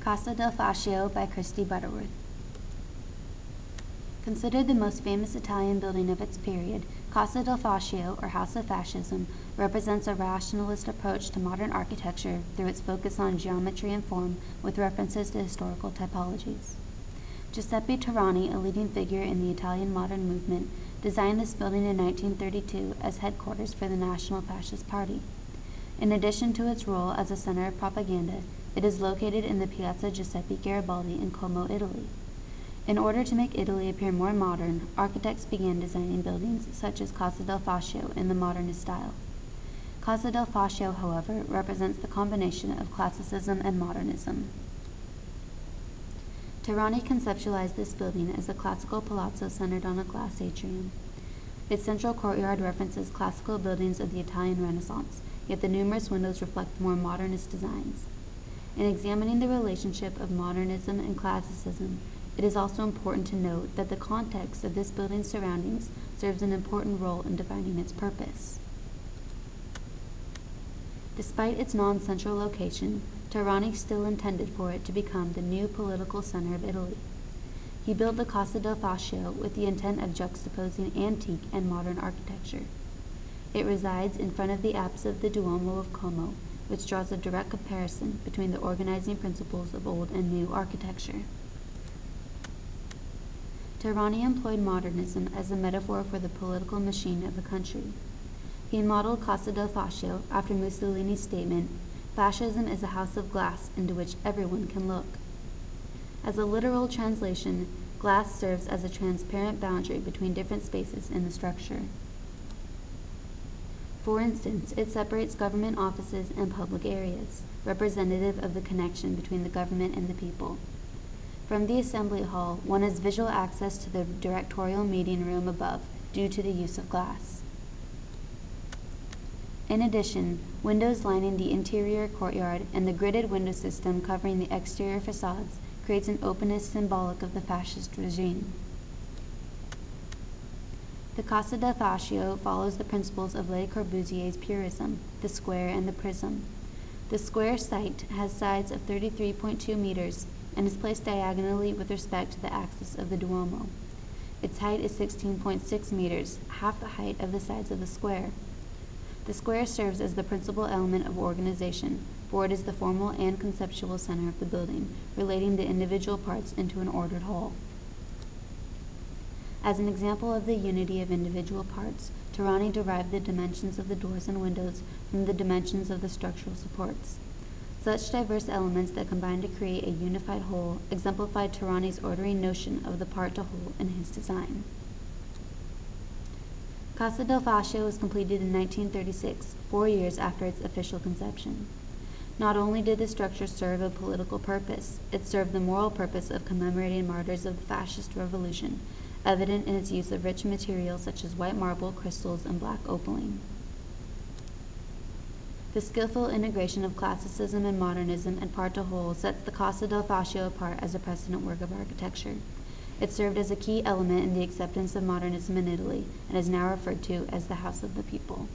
Casa del Fascio by Kristi Butterworth. Considered the most famous Italian building of its period, Casa del Fascio, or House of Fascism, represents a rationalist approach to modern architecture through its focus on geometry and form with references to historical typologies. Giuseppe Torani, a leading figure in the Italian modern movement, designed this building in 1932 as headquarters for the National Fascist Party. In addition to its role as a center of propaganda, it is located in the Piazza Giuseppe Garibaldi in Como, Italy. In order to make Italy appear more modern, architects began designing buildings such as Casa del Fascio in the modernist style. Casa del Fascio, however, represents the combination of classicism and modernism. Torani conceptualized this building as a classical palazzo centered on a glass atrium. Its central courtyard references classical buildings of the Italian Renaissance, yet the numerous windows reflect more modernist designs. In examining the relationship of modernism and classicism, it is also important to note that the context of this building's surroundings serves an important role in defining its purpose. Despite its non-central location, Torani still intended for it to become the new political center of Italy. He built the Casa del Fascio with the intent of juxtaposing antique and modern architecture. It resides in front of the apse of the Duomo of Como, which draws a direct comparison between the organizing principles of old and new architecture. Torani employed modernism as a metaphor for the political machine of the country. He modeled Casa del Fascio after Mussolini's statement, "Fascism is a house of glass into which everyone can look." As a literal translation, glass serves as a transparent boundary between different spaces in the structure. For instance, it separates government offices and public areas, representative of the connection between the government and the people. From the assembly hall, one has visual access to the directorial meeting room above due to the use of glass. In addition, windows lining the interior courtyard and the gridded window system covering the exterior facades creates an openness symbolic of the fascist regime. The Casa del Fascio follows the principles of Le Corbusier's purism, the square and the prism. The square site has sides of 33.2 meters and is placed diagonally with respect to the axis of the Duomo. Its height is 16.6 meters, half the height of the sides of the square. The square serves as the principal element of organization, for it is the formal and conceptual center of the building, relating the individual parts into an ordered whole. As an example of the unity of individual parts, Torani derived the dimensions of the doors and windows from the dimensions of the structural supports. Such diverse elements that combine to create a unified whole exemplified Torani's ordering notion of the part to whole in his design. Casa del Fascio was completed in 1936, 4 years after its official conception. Not only did the structure serve a political purpose, it served the moral purpose of commemorating martyrs of the fascist revolution, evident in its use of rich materials such as white marble, crystals, and black opaline. The skillful integration of classicism and modernism and part to whole sets the Casa del Fascio apart as a precedent work of architecture. It served as a key element in the acceptance of modernism in Italy and is now referred to as the House of the People.